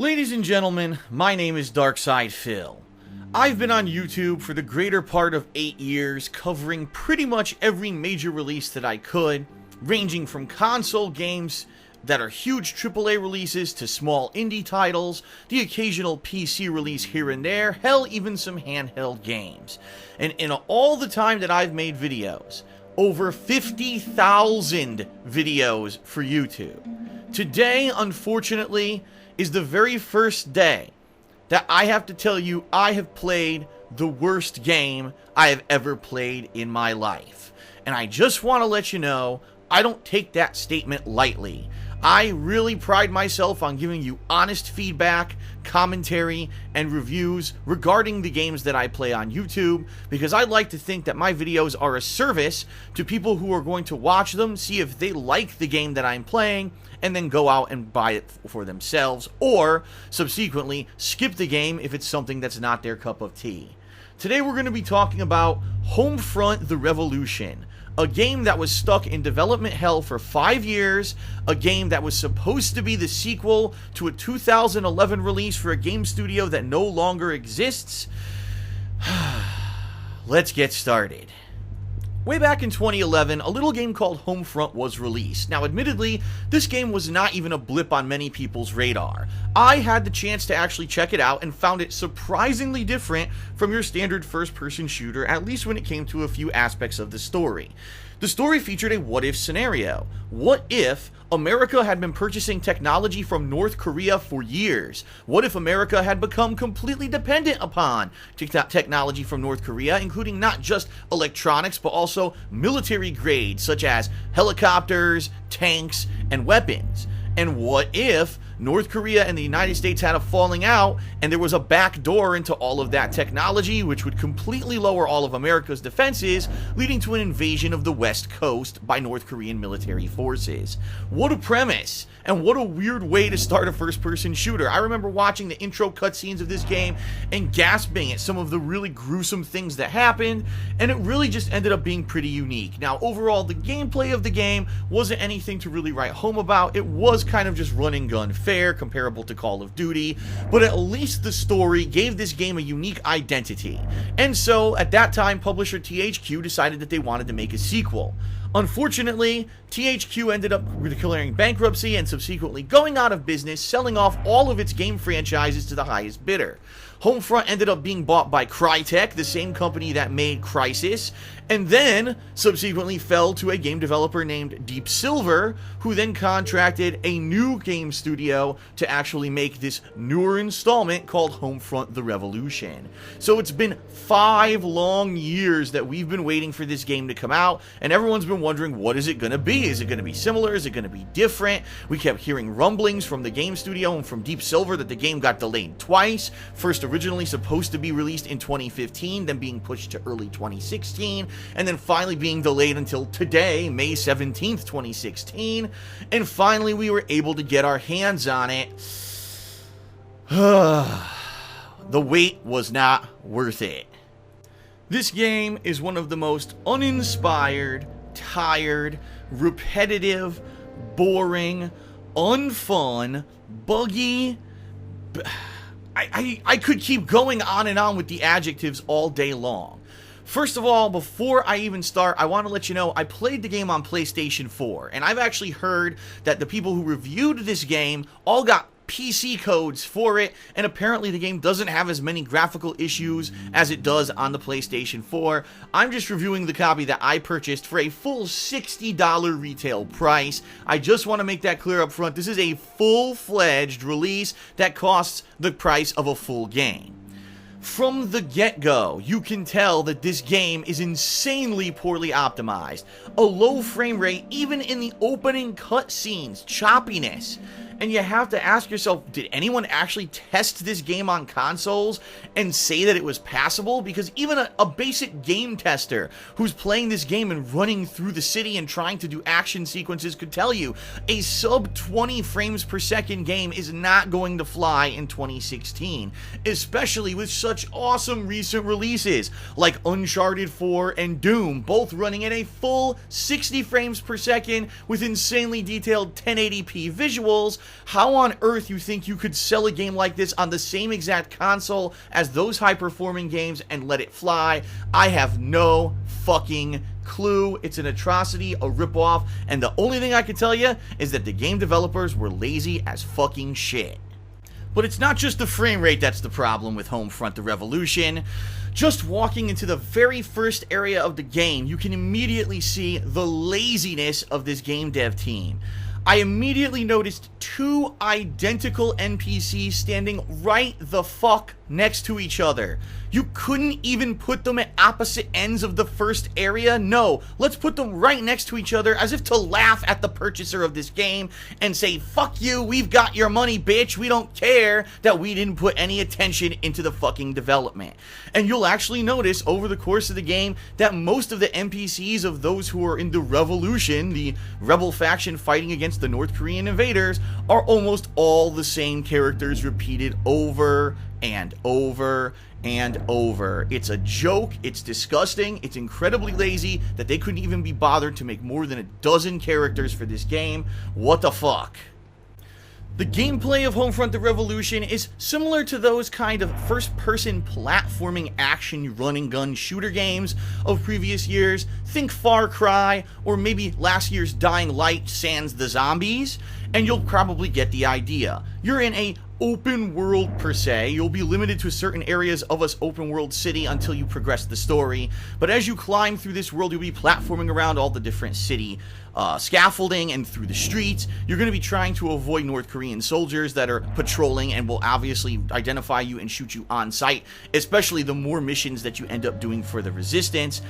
Ladies and gentlemen, my name is Darkside Phil. I've been on YouTube for the greater part of 8 years, covering pretty much every major release that I could, ranging from console games that are huge AAA releases to small indie titles, the occasional PC release here and there, hell, even some handheld games. And in all the time that I've made videos, over 50,000 videos for YouTube. Today, unfortunately, is the very first day that I have to tell you I have played the worst game I have ever played in my life. And I just want to let you know, I don't take that statement lightly. I really pride myself on giving you honest feedback, commentary, and reviews regarding the games that I play on YouTube, because I like to think that my videos are a service to people who are going to watch them, see if they like the game that I'm playing, and then go out and buy it for themselves, or subsequently skip the game if it's something that's not their cup of tea. Today we're going to be talking about Homefront: The Revolution, a game that was stuck in development hell for 5 years, a game that was supposed to be the sequel to a 2011 release for a game studio that no longer exists. Let's get started. Way back in 2011, a little game called Homefront was released. Now, admittedly, this game was not even a blip on many people's radar. I had the chance to actually check it out and found it surprisingly different from your standard first-person shooter, at least when it came to a few aspects of the story. The story featured a what-if scenario. What if America had been purchasing technology from North Korea for years? What if America had become completely dependent upon technology from North Korea, including not just electronics, but also military grades, such as helicopters, tanks, and weapons? And what if North Korea and the United States had a falling out, and there was a back door into all of that technology, which would completely lower all of America's defenses, leading to an invasion of the West Coast by North Korean military forces? What a premise! And what a weird way to start a first-person shooter. I remember watching the intro cutscenes of this game and gasping at some of the really gruesome things that happened, and it really just ended up being pretty unique. Now, overall, the gameplay of the game wasn't anything to really write home about. It was kind of just run and gun fare, comparable to Call of Duty, but at least the story gave this game a unique identity. And so, at that time, publisher THQ decided that they wanted to make a sequel. Unfortunately, THQ ended up declaring bankruptcy and subsequently going out of business, selling off all of its game franchises to the highest bidder. Homefront ended up being bought by Crytek, the same company that made Crysis, and then subsequently fell to a game developer named Deep Silver, who then contracted a new game studio to actually make this newer installment called Homefront: The Revolution. So it's been 5 long years that we've been waiting for this game to come out, and everyone's been wondering, what is it going to be? Is it going to be similar? Is it going to be different? We kept hearing rumblings from the game studio and from Deep Silver that the game got delayed twice. First originally supposed to be released in 2015, then being pushed to early 2016, and then finally being delayed until today, May 17th, 2016, and finally we were able to get our hands on it. The wait was not worth it. This game is one of the most uninspired, tired, repetitive, boring, unfun, buggy... I could keep going on and on with the adjectives all day long. First of all, before I even start, I want to let you know I played the game on PlayStation 4, and I've actually heard that the people who reviewed this game all got PC codes for it, and apparently the game doesn't have as many graphical issues as it does on the PlayStation 4. I'm just reviewing the copy that I purchased for a full $60 retail price. I just want to make that clear up front. This is a full-fledged release that costs the price of a full game. From the get-go, you can tell that this game is insanely poorly optimized. A low frame rate even in the opening cutscenes, choppiness. And you have to ask yourself, did anyone actually test this game on consoles and say that it was passable? Because even a basic game tester who's playing this game and running through the city and trying to do action sequences could tell you a sub 20 frames per second game is not going to fly in 2016, especially with such awesome recent releases like Uncharted 4 and Doom, both running at a full 60 frames per second with insanely detailed 1080p visuals, How on earth you think you could sell a game like this on the same exact console as those high-performing games and let it fly? I have no fucking clue. It's an atrocity, a ripoff, and the only thing I can tell you is that the game developers were lazy as fucking shit. But it's not just the frame rate that's the problem with Homefront: The Revolution. Just walking into the very first area of the game, you can immediately see the laziness of this game dev team. I immediately noticed two identical NPCs standing right the fuck next to each other. You couldn't even put them at opposite ends of the first area? No, let's put them right next to each other as if to laugh at the purchaser of this game and say, fuck you, we've got your money, bitch, we don't care that we didn't put any attention into the fucking development. And you'll actually notice over the course of the game that most of the NPCs of those who are in the Revolution, the rebel faction fighting against the North Korean invaders, are almost all the same characters repeated over and over and over. It's a joke, it's disgusting, it's incredibly lazy that they couldn't even be bothered to make more than a dozen characters for this game. What the fuck? The gameplay of Homefront: The Revolution is similar to those kind of first-person platforming action run-and-gun shooter games of previous years. Think Far Cry, or maybe last year's Dying Light sans the zombies, and you'll probably get the idea. You're in a open world per se. You'll be limited to certain areas of this open world city until you progress the story, but as you climb through this world, you'll be platforming around all the different city scaffolding and through the streets. You're going to be trying to avoid North Korean soldiers that are patrolling and will obviously identify you and shoot you on sight, especially the more missions that you end up doing for the resistance.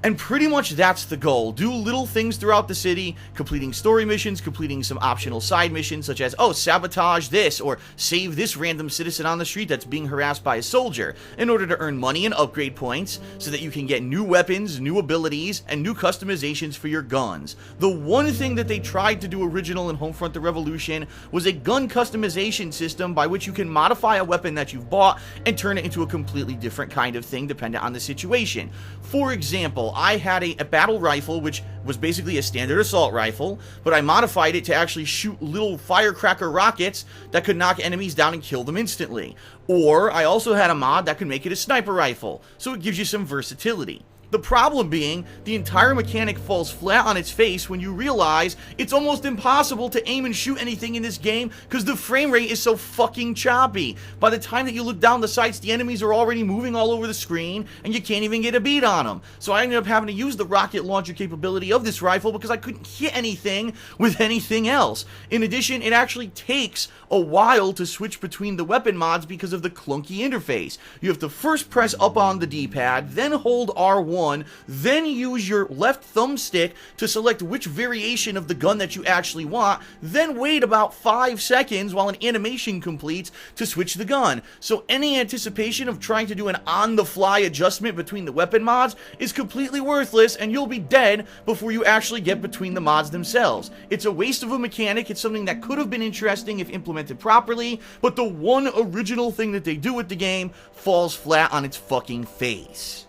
And pretty much that's the goal. Do little things throughout the city, completing story missions, completing some optional side missions such as, oh, sabotage this, or save this random citizen on the street that's being harassed by a soldier, in order to earn money and upgrade points so that you can get new weapons, new abilities, and new customizations for your guns. The one thing that they tried to do original in Homefront: The Revolution was a gun customization system by which you can modify a weapon that you've bought and turn it into a completely different kind of thing depending on the situation. For example, I had a battle rifle, which was basically a standard assault rifle, but I modified it to actually shoot little firecracker rockets that could knock enemies down and kill them instantly. Or I also had a mod that could make it a sniper rifle, so it gives you some versatility. The problem being, the entire mechanic falls flat on its face when you realize it's almost impossible to aim and shoot anything in this game because the frame rate is so fucking choppy. By the time that you look down the sights, the enemies are already moving all over the screen and you can't even get a beat on them. So I ended up having to use the rocket launcher capability of this rifle because I couldn't hit anything with anything else. In addition, it actually takes a while to switch between the weapon mods because of the clunky interface. You have to first press up on the D-pad, then hold R1, then use your left thumbstick to select which variation of the gun that you actually want, then wait about 5 seconds while an animation completes to switch the gun. So any anticipation of trying to do an on-the-fly adjustment between the weapon mods is completely worthless, and you'll be dead before you actually get between the mods themselves. It's a waste of a mechanic. It's something that could have been interesting if implemented properly, but the one original thing that they do with the game falls flat on its fucking face.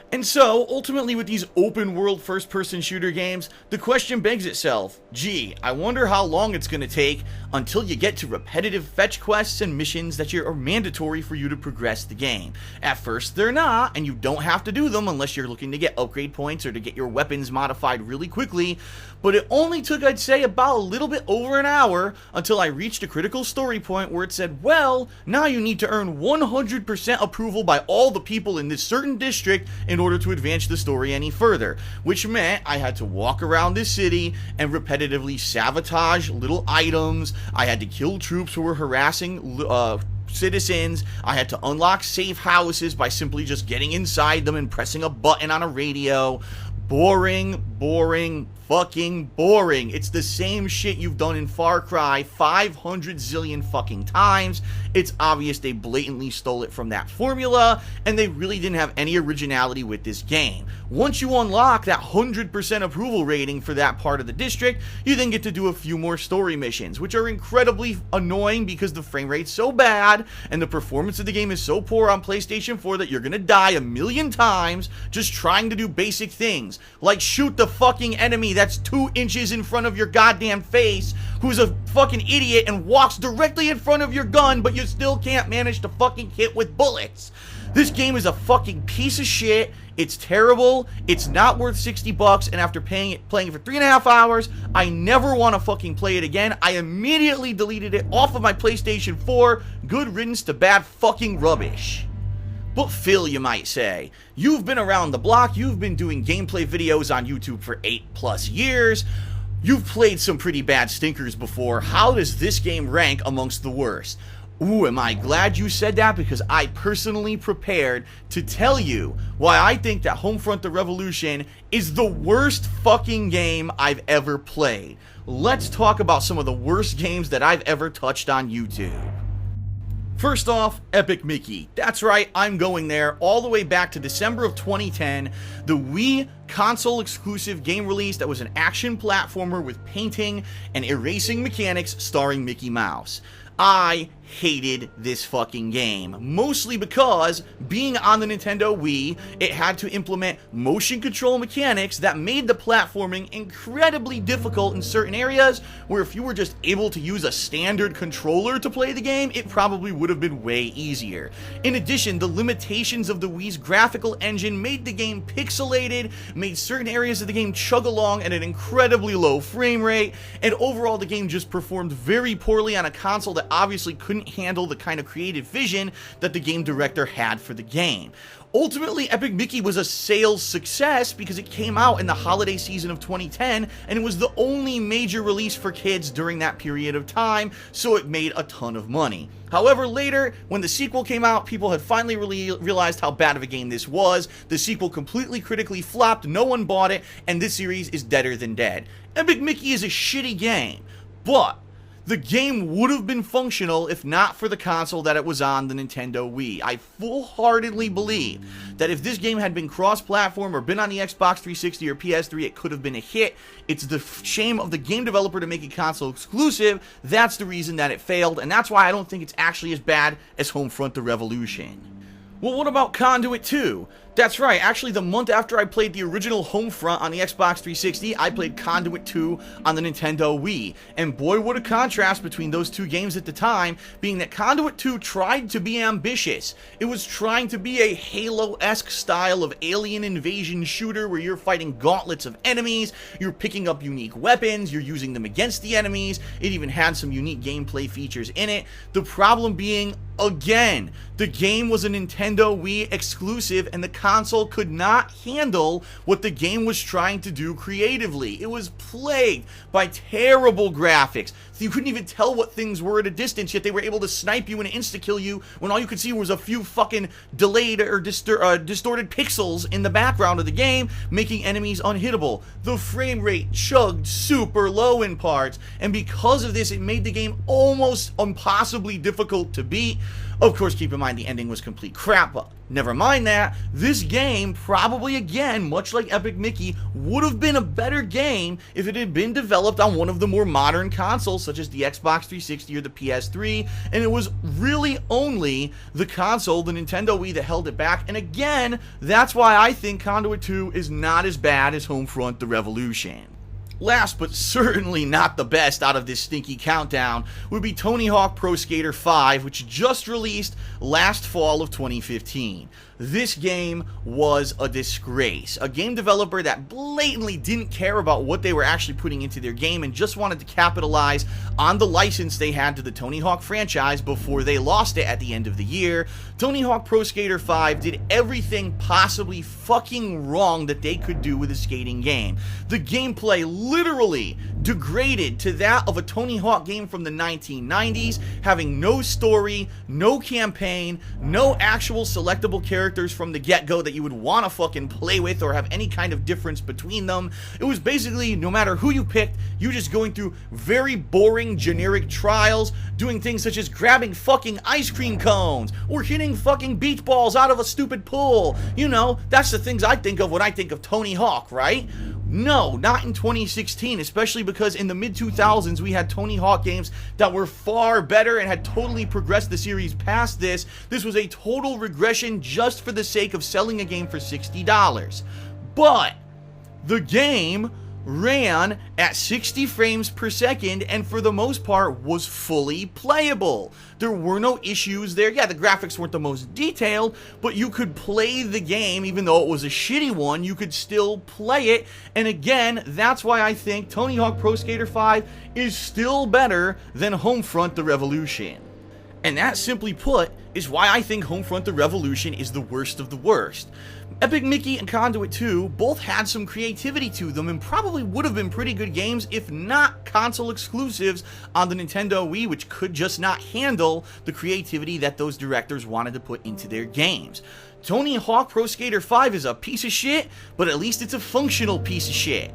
And so, ultimately with these open-world first-person shooter games, the question begs itself, gee, I wonder how long it's going to take until you get to repetitive fetch quests and missions that are mandatory for you to progress the game. At first, they're not, and you don't have to do them unless you're looking to get upgrade points or to get your weapons modified really quickly, but it only took, I'd say, about a little bit over an hour until I reached a critical story point where it said, well, now you need to earn 100% approval by all the people in this certain district in order to advance the story any further, which meant I had to walk around this city and repetitively sabotage little items. I had to kill troops who were harassing citizens. I had to unlock safe houses by simply just getting inside them and pressing a button on a radio. Boring, boring, fucking boring. It's the same shit you've done in Far Cry 500 zillion fucking times. It's obvious they blatantly stole it from that formula, and they really didn't have any originality with this game. Once you unlock that 100% approval rating for that part of the district, you then get to do a few more story missions, which are incredibly annoying because the frame rate's so bad, and the performance of the game is so poor on PlayStation 4 that you're gonna die a million times just trying to do basic things, like shoot the the fucking enemy that's 2 inches in front of your goddamn face, who's a fucking idiot and walks directly in front of your gun, but you still can't manage to fucking hit with bullets. This game is a fucking piece of shit. It's terrible. It's not worth $60, and after playing it for 3.5 hours, I never want to fucking play it again. I immediately deleted it off of my PlayStation 4. Good riddance to bad fucking rubbish. But Phil, you might say, you've been around the block, you've been doing gameplay videos on YouTube for 8+ years, you've played some pretty bad stinkers before. How does this game rank amongst the worst? Ooh, am I glad you said that, because I personally prepared to tell you why I think that Homefront the Revolution is the worst fucking game I've ever played. Let's talk about some of the worst games that I've ever touched on YouTube. First off, Epic Mickey. That's right, I'm going there all the way back to December of 2010, the Wii console exclusive game release that was an action platformer with painting and erasing mechanics starring Mickey Mouse. I hated this fucking game, mostly because being on the Nintendo Wii, it had to implement motion control mechanics that made the platforming incredibly difficult in certain areas, where if you were just able to use a standard controller to play the game, it probably would have been way easier. In addition, the limitations of the Wii's graphical engine made the game pixelated, made certain areas of the game chug along at an incredibly low frame rate, and overall the game just performed very poorly on a console that obviously couldn't handle the kind of creative vision that the game director had for the game. Ultimately, Epic Mickey was a sales success because it came out in the holiday season of 2010, and it was the only major release for kids during that period of time, so it made a ton of money. However, later, when the sequel came out, people had finally realized how bad of a game this was. The sequel completely critically flopped, no one bought it, and this series is deader than dead. Epic Mickey is a shitty game, but the game would have been functional if not for the console that it was on, the Nintendo Wii. I full-heartedly believe that if this game had been cross-platform or been on the Xbox 360 or PS3, it could have been a hit. It's the shame of the game developer to make it console exclusive. That's the reason that it failed, and that's why I don't think it's actually as bad as Homefront the Revolution. Well, what about Conduit 2? That's right, actually the month after I played the original Homefront on the Xbox 360, I played Conduit 2 on the Nintendo Wii. And boy, what a contrast between those two games at the time, being that Conduit 2 tried to be ambitious. It was trying to be a Halo-esque style of alien invasion shooter where you're fighting gauntlets of enemies, you're picking up unique weapons, you're using them against the enemies. It even had some unique gameplay features in it. The problem being, again, the game was a Nintendo Wii exclusive and the console could not handle what the game was trying to do creatively. It was plagued by terrible graphics. You couldn't even tell what things were at a distance, yet they were able to snipe you and insta-kill you when all you could see was a few fucking delayed or distorted pixels in the background of the game, making enemies unhittable. The frame rate chugged super low in parts, and because of this, it made the game almost impossibly difficult to beat. Of course, keep in mind the ending was complete crap, but never mind that. This game, probably again, much like Epic Mickey, would have been a better game if it had been developed on one of the more modern consoles, such as the Xbox 360 or the PS3, and it was really only the console, the Nintendo Wii, that held it back. And again, that's why I think Conduit 2 is not as bad as Homefront the Revolution. Last but certainly not the best out of this stinky countdown would be Tony Hawk Pro Skater 5, which just released last fall of 2015. This game was a disgrace. A game developer that blatantly didn't care about what they were actually putting into their game and just wanted to capitalize on the license they had to the Tony Hawk franchise before they lost it at the end of the year. Tony Hawk Pro Skater 5 did everything possibly fucking wrong that they could do with a skating game. The gameplay literally degraded to that of a Tony Hawk game from the 1990s, having no story, no campaign, no actual selectable characters from the get-go that you would want to fucking play with or have any kind of difference between them. It was basically, no matter who you picked, you just going through very boring generic trials, doing things such as grabbing fucking ice cream cones or hitting fucking beach balls out of a stupid pool. You know, that's the things I think of when I think of Tony Hawk, right? No, not in 2016, especially because in the mid-2000s we had Tony Hawk games that were far better and had totally progressed the series past this. This was a total regression just for the sake of selling a game for $60. But The game ran at 60 frames per second and for the most part was fully playable. There were no issues there. Yeah, the graphics weren't the most detailed, but you could play the game even though it was a shitty one. You could still play it, and again, that's why I think Tony Hawk Pro Skater 5 is still better than Homefront: The Revolution. And that, simply put, is why I think Homefront: The Revolution is the worst of the worst. Epic Mickey and Conduit 2 both had some creativity to them and probably would have been pretty good games if not console exclusives on the Nintendo Wii, which could just not handle the creativity that those directors wanted to put into their games. Tony Hawk Pro Skater 5 is a piece of shit, but at least it's a functional piece of shit.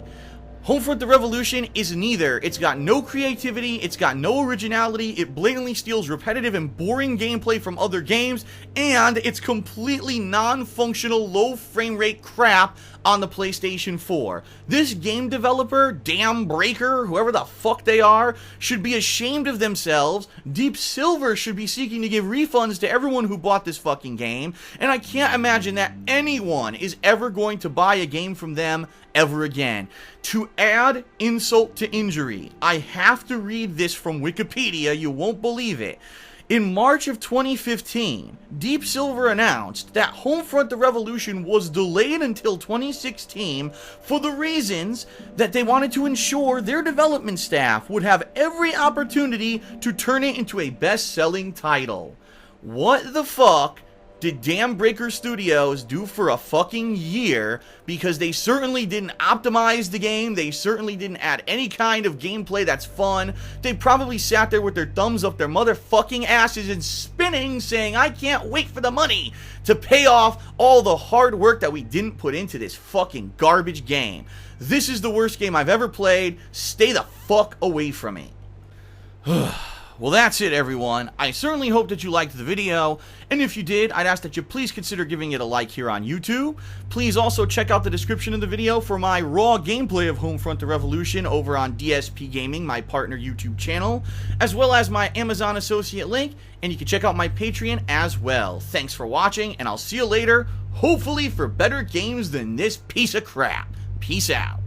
Homefront: The Revolution is neither. It's got no creativity, it's got no originality, it blatantly steals repetitive and boring gameplay from other games, and it's completely non-functional, low frame rate crap on the PlayStation 4. This game developer, Dam Breaker, whoever the fuck they are, should be ashamed of themselves. Deep Silver should be seeking to give refunds to everyone who bought this fucking game, and I can't imagine that anyone is ever going to buy a game from them ever again. To add insult to injury, I have to read this from Wikipedia, you won't believe it. In March of 2015, Deep Silver announced that Homefront: The Revolution was delayed until 2016 for the reasons that they wanted to ensure their development staff would have every opportunity to turn it into a best-selling title. What the fuck did Dam Breaker Studios do for a fucking year? Because they certainly didn't optimize the game, they certainly didn't add any kind of gameplay that's fun. They probably sat there with their thumbs up their motherfucking asses and spinning, saying, I can't wait for the money to pay off all the hard work that we didn't put into this fucking garbage game. This is the worst game I've ever played. Stay the fuck away from me. Well, that's it, everyone. I certainly hope that you liked the video, and if you did, I'd ask that you please consider giving it a like here on YouTube. Please also check out the description of the video for my raw gameplay of Homefront: The Revolution over on DSP Gaming, my partner YouTube channel, as well as my Amazon associate link, and you can check out my Patreon as well. Thanks for watching, and I'll see you later, hopefully for better games than this piece of crap. Peace out.